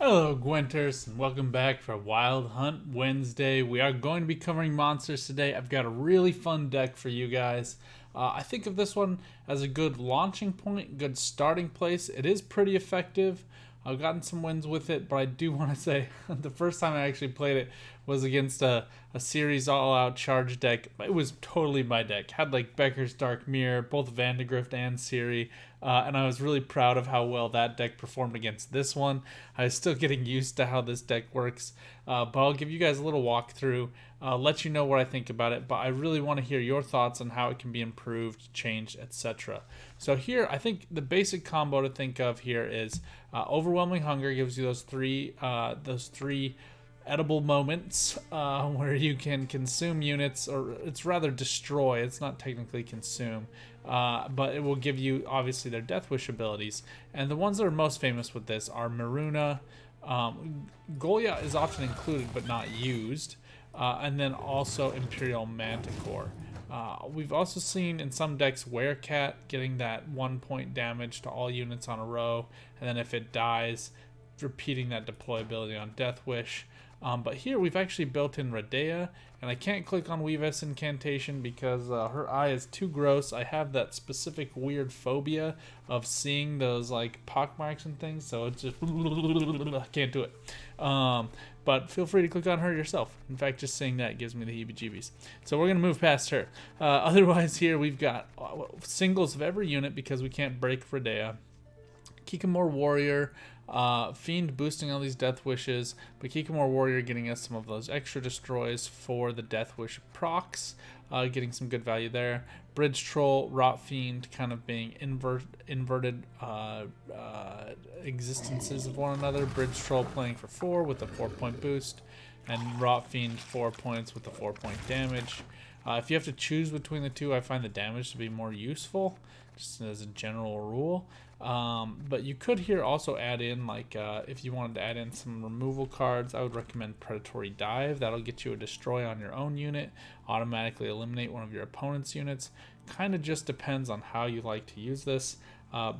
Hello, Gwenters, and welcome back for Wild Hunt Wednesday. We are going to be covering monsters today. I've got a really fun deck for you guys. I think of this one as a good launching point, good starting place. It is pretty effective. I've gotten some wins with it, but I do want to say the first time I actually played it was against a series all-out charge deck. It was totally my deck. Had like Becker's Dark Mirror, both Vandegrift and Siri, and I was really proud of how well that deck performed against this one. I was still getting used to how this deck works, but I'll give you guys a little walkthrough, let you know what I think about it, but I really want to hear your thoughts on how it can be improved, changed, etc. So here, I think the basic combo to think of here is Overwhelming Hunger gives you those three edible moments where you can consume units, or it's rather destroy. It's not technically consume, but it will give you obviously their Deathwish abilities. And the ones that are most famous with this are Maruna. Goliath is often included but not used, and then also Imperial Manticore. We've also seen in some decks Werecat getting that 1 point damage to all units on a row, and then if it dies, repeating that deployability on Deathwish. But here we've actually built in Radea, and I can't click on Weavis Incantation because her eye is too gross. I have that specific weird phobia of seeing those like pockmarks and things, so it's just I can't do it. But feel free to click on her yourself. In fact, just saying that gives me the heebie-jeebies. So we're going to move past her. Otherwise here we've got singles of every unit because we can't break Radea. Kikamor Warrior, Fiend boosting all these Death Wishes, but Kikamor Warrior getting us some of those extra destroys for the Death Wish procs, getting some good value there. Bridge Troll, Rot Fiend kind of being inverted existences of one another. Bridge Troll playing for 4 with a 4-point boost, and Rot Fiend 4 points with a 4-point damage. If you have to choose between the two, I find the damage to be more useful, just as a general rule. But you could here also add in, like, if you wanted to add in some removal cards, I would recommend Predatory Dive. That'll get you a destroy on your own unit, automatically eliminate one of your opponent's units. Kind of just depends on how you like to use this.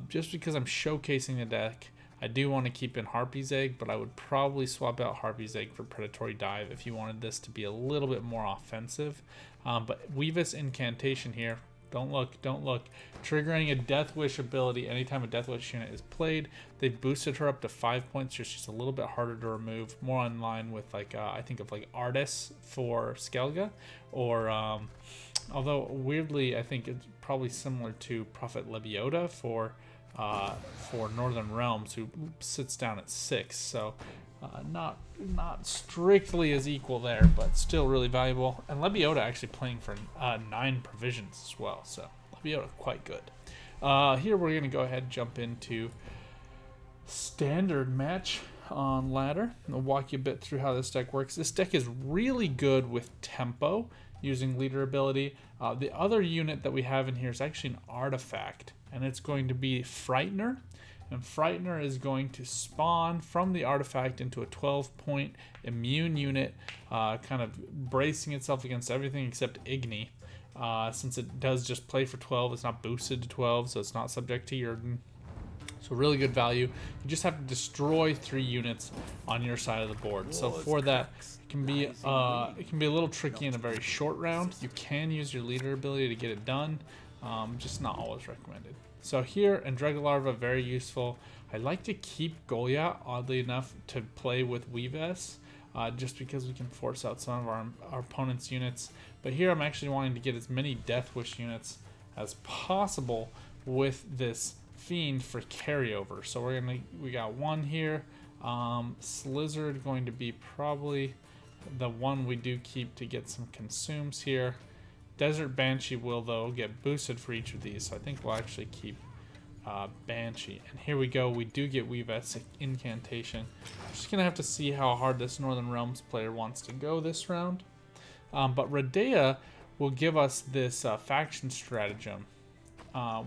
Just because I'm showcasing the deck, I do want to keep in Harpy's Egg, but I would probably swap out Harpy's Egg for Predatory Dive if you wanted this to be a little bit more offensive. But Weavis Incantation here, don't look. Triggering a Death Wish ability anytime a Death Wish unit is played. They've boosted her up to 5 points, so she's a little bit harder to remove. More in line with, like, I think of like Artis for Skelga, or although weirdly I think it's probably similar to Prophet Lebiota for Northern Realms, who sits down at 6. So not strictly as equal there, but still really valuable. And Lebiota actually playing for 9 provisions as well, so Lebiota quite good. Here we're going to go ahead and jump into standard match on ladder. I'll walk you a bit through how this deck works. This deck is really good with tempo using leader ability. The other unit that we have in here is actually an artifact, and it's going to be Frightener. And Frightener is going to spawn from the artifact into a 12-point immune unit, kind of bracing itself against everything except Igni. Since it does just play for 12, it's not boosted to 12, so it's not subject to Yrden. So really good value. You just have to destroy 3 units on your side of the board. So for that, it can be a little tricky in a very short round. You can use your leader ability to get it done, just not always recommended. So here, Andregalarva, very useful. I like to keep Goliath, oddly enough, to play with Weavis, just because we can force out some of our opponent's units. But here I'm actually wanting to get as many Deathwish units as possible with this Fiend for carryover. So we got one here. Slizzard going to be probably the one we do keep to get some consumes here. Desert Banshee will, though, get boosted for each of these, so I think we'll actually keep Banshee. And here we go, we do get Weavis Incantation. I'm just going to have to see how hard this Northern Realms player wants to go this round. But Radea will give us this faction stratagem,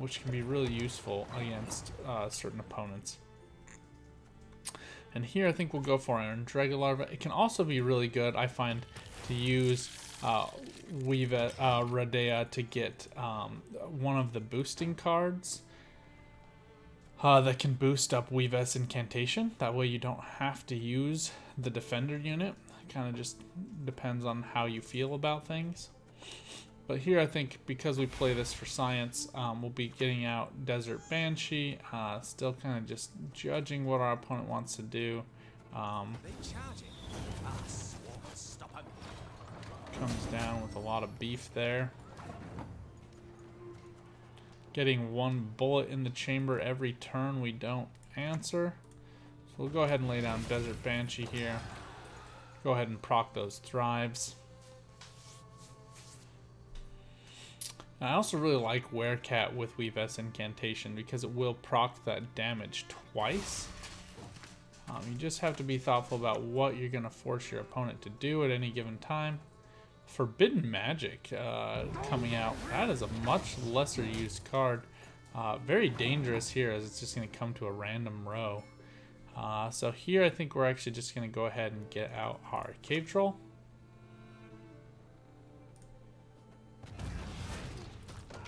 which can be really useful against certain opponents. And here I think we'll go for Iron Dragolarva. It can also be really good, I find, to use Radea to get one of the boosting cards. that can boost up Weave's Incantation. That way you don't have to use the Defender unit. It kind of just depends on how you feel about things. But here I think because we play this for science, we'll be getting out Desert Banshee, still kind of just judging what our opponent wants to do. Comes down with a lot of beef there. Getting one bullet in the chamber every turn we don't answer. So we'll go ahead and lay down Desert Banshee here. Go ahead and proc those Thrives. I also really like Werecat with Weave's Incantation because it will proc that damage twice. You just have to be thoughtful about what you're going to force your opponent to do at any given time. Forbidden Magic coming out. That is a much lesser used card. Very dangerous here as it's just going to come to a random row. So here I think we're actually just going to go ahead and get out our Cave Troll.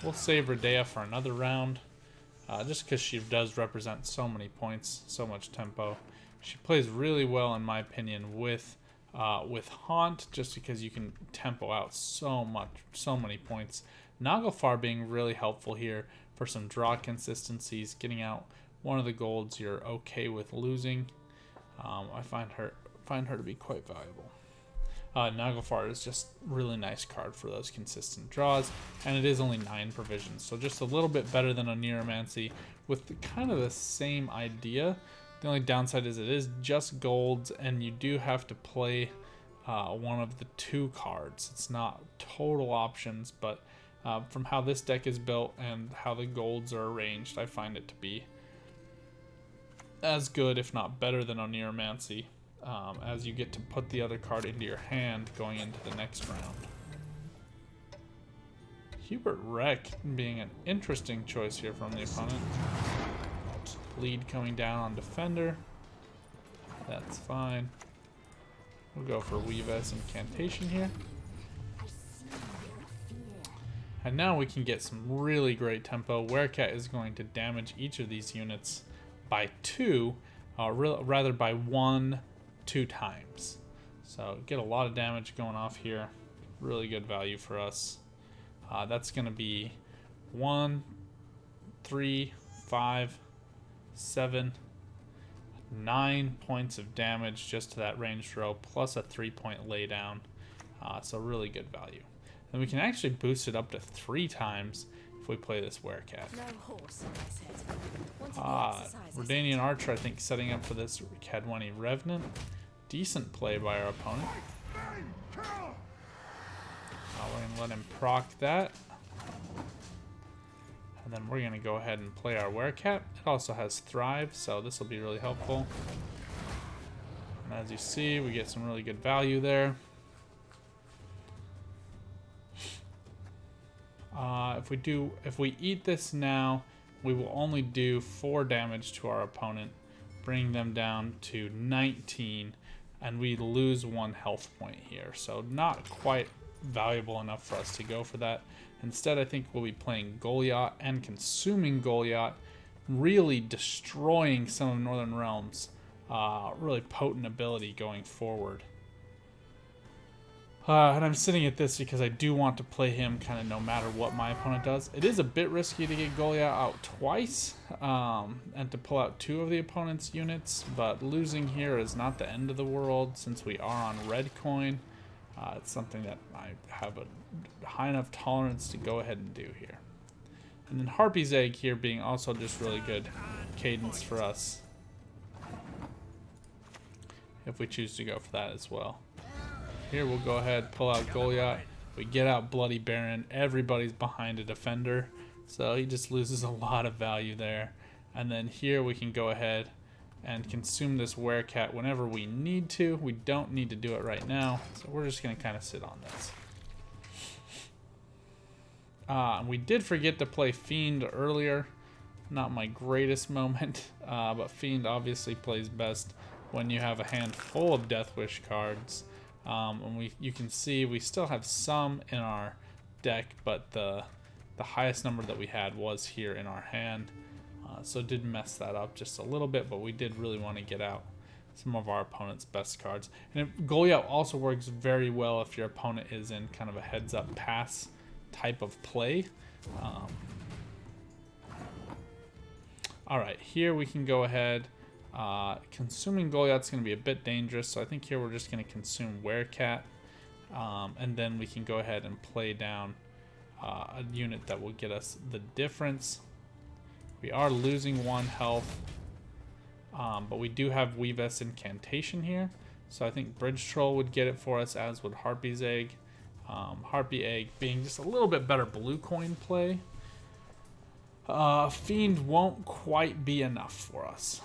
We'll save Redea for another round, just because she does represent so many points, so much tempo. She plays really well, in my opinion, with Haunt, just because you can tempo out so many points. Naglfar being really helpful here for some draw consistencies, getting out one of the golds you're okay with losing. I find her to be quite valuable. Naglfar is just really nice card for those consistent draws, and it is only 9 provisions, so just a little bit better than a Neuromancy with kind of the same idea. The only downside is it is just golds, and you do have to play one of the 2 cards. It's not total options, but from how this deck is built and how the golds are arranged, I find it to be as good, if not better, than a Neuromancy. As you get to put the other card into your hand going into the next round. Hubert Wreck being an interesting choice here from the opponent. Lead coming down on Defender. That's fine. We'll go for Weave's Incantation here. And now we can get some really great tempo. Werecat is going to damage each of these units by 2, rather by 1, 2 times. So get a lot of damage going off here. Really good value for us. That's going to be 1, 3, 5, 7, 9 points of damage just to that ranged row, plus a 3-point laydown. So really good value. And we can actually boost it up to 3 times if we play this Werecat. Redanian Archer, I think, setting up for this Cadwani Revenant. Decent play by our opponent. We're going to let him proc that. And then we're going to go ahead and play our Werecat. It also has Thrive, so this will be really helpful. And as you see, we get some really good value there. If we eat this now, we will only do 4 damage to our opponent, bringing them down to 19, and we lose 1 health point here. So not quite valuable enough for us to go for that. Instead, I think we'll be playing Goliath and consuming Goliath, really destroying some of Northern Realms. Really potent ability going forward. And I'm sitting at this because I do want to play him kind of no matter what my opponent does. It is a bit risky to get Goliath out twice and to pull out 2 of the opponent's units, but losing here is not the end of the world since we are on red coin. It's something that I have a high enough tolerance to go ahead and do here. And then Harpy's Egg here being also just really good cadence for us if we choose to go for that as well. Here we'll go ahead, pull out Goliath. We get out Bloody Baron. Everybody's behind a Defender, so he just loses a lot of value there. And then here we can go ahead and consume this Werecat whenever we need to. We don't need to do it right now, so we're just going to kind of sit on this. We did forget to play Fiend earlier. Not my greatest moment, but Fiend obviously plays best when you have a hand full of Deathwish cards. And you can see we still have some in our deck, but the highest number that we had was here in our hand. So it did mess that up just a little bit, but we did really want to get out some of our opponent's best cards. And Goliath also works very well if your opponent is in kind of a heads-up pass type of play. All right, here we can go ahead. Consuming Goliath's going to be a bit dangerous, so I think here we're just going to consume Werecat, and then we can go ahead and play down a unit that will get us the difference. We are losing 1 health, but we do have Weavess Incantation here, so I think Bridge Troll would get it for us, as would Harpy's Egg. Harpy Egg being just a little bit better blue coin play. Fiend won't quite be enough for us.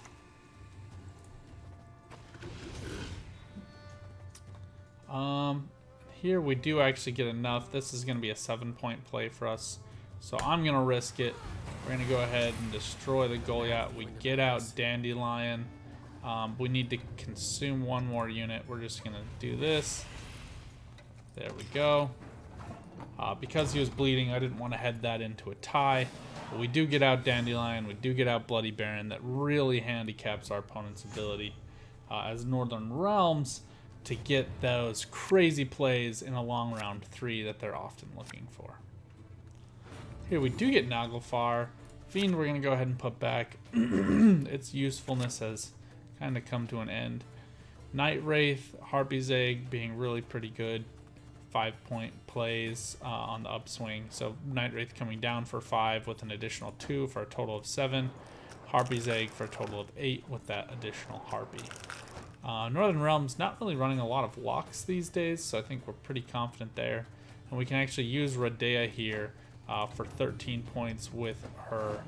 Here we do actually get enough. This is going to be a 7-point play for us, so I'm going to risk it. We're going to go ahead and destroy the Goliath. We get out Dandelion. We need to consume 1 more unit. We're just going to do this. There we go. Because he was bleeding, I didn't want to head that into a tie. But we do get out Dandelion. We do get out Bloody Baron. That really handicaps our opponent's ability as Northern Realms to get those crazy plays in a long round 3 that they're often looking for. Here we do get Naglfar. Fiend we're going to go ahead and put back. Its usefulness has kind of come to an end. Night Wraith, Harpy's Egg being really pretty good. 5-point plays on the upswing. So Night Wraith coming down for 5 with an additional 2 for a total of 7. Harpy's Egg for a total of 8 with that additional Harpy. Northern Realms not really running a lot of locks these days, so I think we're pretty confident there. And we can actually use Radea here for 13 points with her,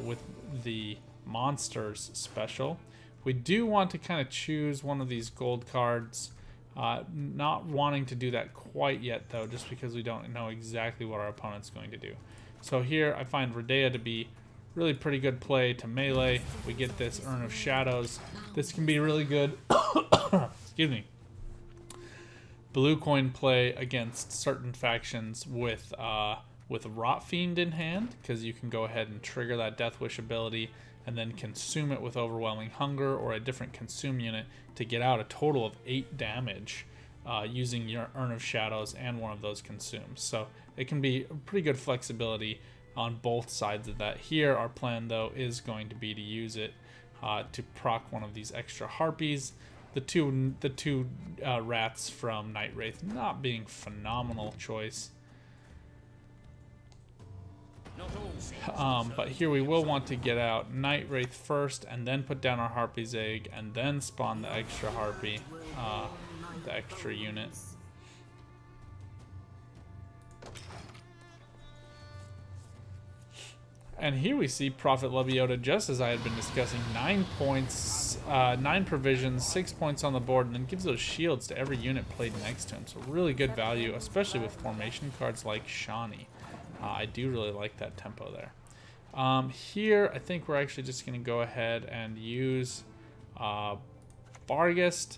with the Monsters special. We do want to kind of choose one of these gold cards. Not wanting to do that quite yet, though, just because we don't know exactly what our opponent's going to do. So here I find Radea to be really pretty good play to melee. We get this Urn of Shadows. This can be really good. Excuse me. Blue coin play against certain factions with Rot Fiend in hand, because you can go ahead and trigger that Deathwish ability and then consume it with Overwhelming Hunger or a different consume unit to get out a total of 8 damage using your Urn of Shadows and one of those consumes. So it can be pretty good flexibility on both sides of that. Here our plan though is going to be to use it to proc one of these extra Harpies. The two rats from Night Wraith not being phenomenal choice. But here we will want to get out Night Wraith first and then put down our Harpy's Egg and then spawn the extra Harpy, the extra unit. And here we see Prophet Lebiota, just as I had been discussing, 9 points, 9 provisions, 6 points on the board, and then gives those shields to every unit played next to him. So really good value, especially with formation cards like Shawnee. I do really like that tempo there. Here, I think we're actually just going to go ahead and use Barghest.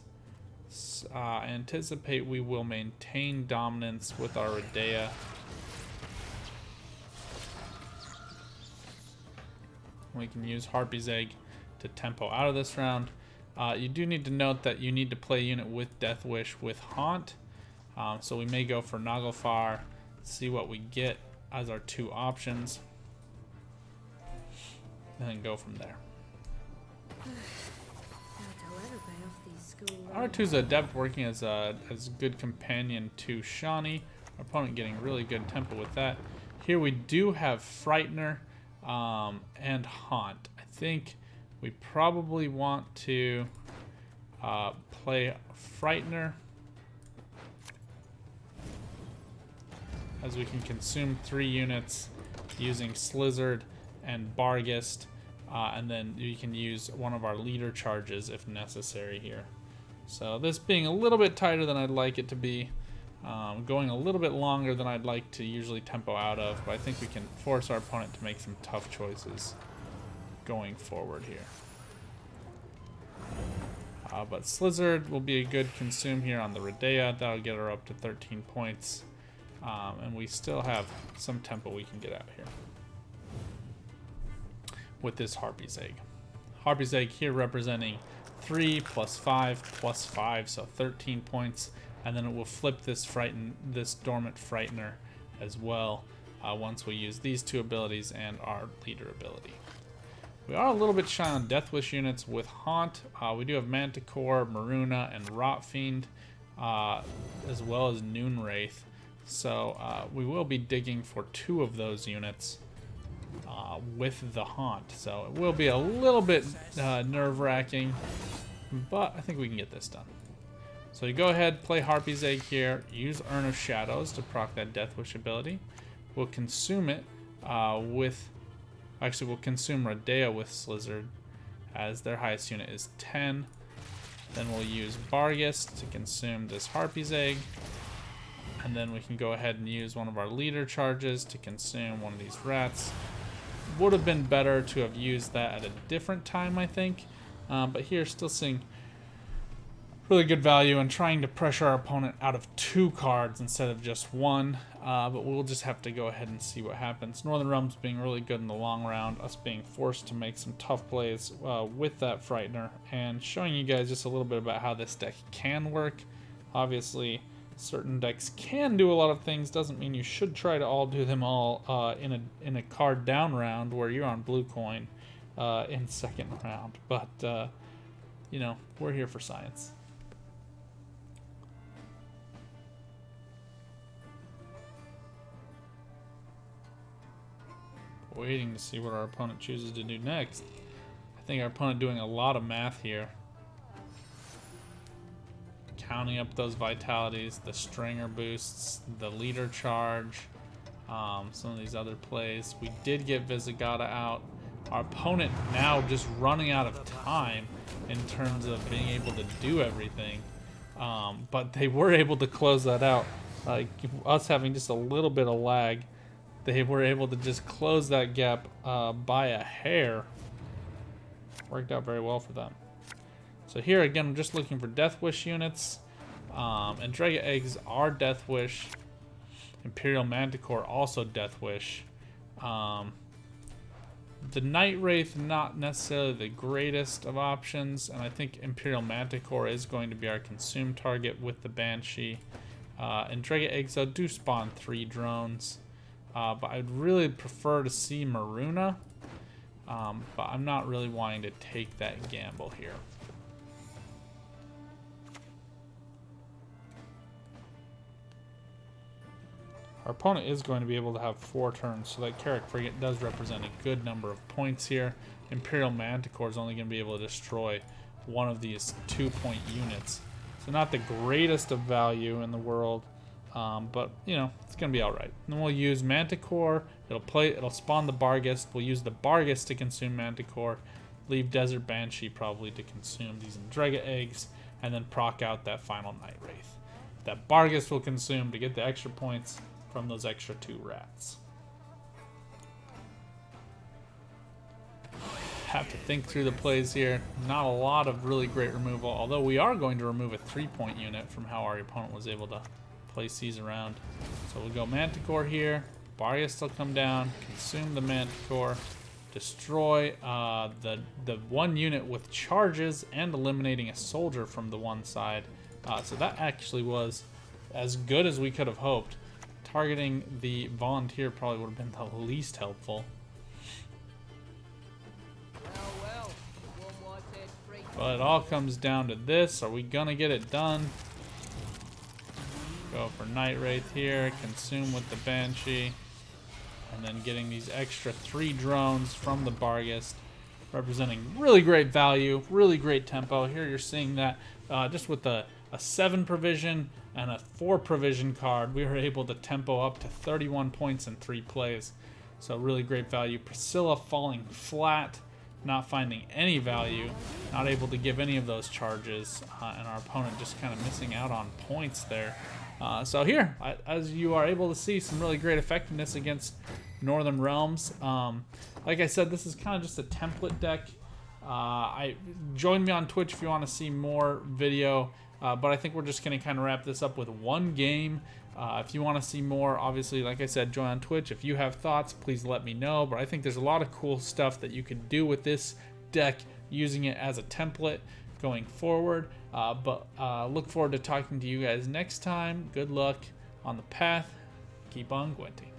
Anticipate we will maintain dominance with our Radea. We can use Harpy's Egg to tempo out of this round. You do need to note that you need to play a unit with Deathwish with Haunt. So we may go for Naglfar, see what we get as our 2 options, and then go from there. R2's adept working as a good companion to Shawnee. Our opponent getting really good tempo with that. Here we do have Frightener and Haunt. I think we probably want to play Frightener, as we can consume 3 units using Slizzard and Barghest, and then you can use one of our leader charges if necessary here. So this being a little bit tighter than I'd like it to be, going a little bit longer than I'd like to usually tempo out of, but I think we can force our opponent to make some tough choices going forward here. But Slizzard will be a good consume here on the Radea. That'll get her up to 13 points. And we still have some tempo we can get out here. with this Harpy's Egg. Harpy's Egg here representing 3 plus 5 plus 5, so 13 points, and then it will flip this Dormant Frightener as well once we use these two abilities and our leader ability. We are a little bit shy on Deathwish units with Haunt. We do have Manticore, Maruna, and Rotfiend, as well as Noonwraith. So we will be digging for 2 of those units with the Haunt. So it will be a little bit nerve-wracking, but I think we can get this done. So you go ahead, play Harpy's Egg here, use Urn of Shadows to proc that Deathwish ability. We'll consume it Actually, we'll consume Radea with Slizzard, as their highest unit is 10. Then we'll use Barghest to consume this Harpy's Egg. And then we can go ahead and use one of our leader charges to consume one of these rats. Would have been better to have used that at a different time, I think. But here, still seeing really good value and trying to pressure our opponent out of 2 cards instead of just 1. But we'll just have to go ahead and see what happens. Northern Realms being really good in the long round, us being forced to make some tough plays with that Frightener, and showing you guys just a little bit about how this deck can work. Obviously, certain decks can do a lot of things. Doesn't mean you should try to all do them all in a card down round where you're on blue coin in second round. But you know, we're here for science. Waiting to see what our opponent chooses to do next. I think our opponent doing a lot of math here. Counting up those vitalities, the stringer boosts, the leader charge, some of these other plays. We did get Visigotta out. Our opponent now just running out of time in terms of being able to do everything. But they were able to close that out. Us having just a little bit of lag, they were able to just close that gap by a hair. Worked out very well for them. So here again, I'm just looking for Deathwish units. And Dragon Eggs are Deathwish. Imperial Manticore also Deathwish. The Night Wraith, not necessarily the greatest of options, and I think Imperial Manticore is going to be our consume target with the Banshee. And Dragon Eggs do spawn 3 drones. But I'd really prefer to see Maruna, but I'm not really wanting to take that gamble here. Our opponent is going to be able to have 4 turns, so that Carrack Frigate does represent a good number of points here. Imperial Manticore is only going to be able to destroy one of these 2-point units. So not the greatest of value in the world. But you know, it's gonna be all right. And then we'll use Manticore. It'll spawn the Barghest. We'll use the Barghest to consume Manticore. Leave Desert Banshee probably to consume these Endrega Eggs, and then proc out that final Night Wraith. That Barghest will consume to get the extra points from those extra 2 rats. Have to think through the plays here. Not a lot of really great removal, although we are going to remove a 3-point unit from how our opponent was able to place these around. So we'll go Manticore here. Barghest will come down, consume the Manticore, destroy the 1 unit with charges, and eliminating a soldier from the one side. So that actually was as good as we could have hoped. Targeting the Volunteer probably would have been the least helpful. But it all comes down to this. Are we gonna get it done? Go for Night Wraith here, consume with the Banshee, and then getting these extra 3 drones from the Barghest, representing really great value, really great tempo. Here you're seeing that just with a 7 provision and a 4 provision card, we were able to tempo up to 31 points in 3 plays. So really great value. Priscilla falling flat, not finding any value, not able to give any of those charges, and our opponent just kind of missing out on points there. So here, as you are able to see, some really great effectiveness against Northern Realms. Like I said, this is kind of just a template deck. Join me on Twitch if you want to see more video but I think we're just going to kind of wrap this up with one game. If you want to see more, obviously, like I said, join on Twitch. If you have thoughts, please let me know. But I think there's a lot of cool stuff that you can do with this deck, using it as a template going forward. But look forward to talking to you guys next time. Good luck on the path. Keep on Gwenting.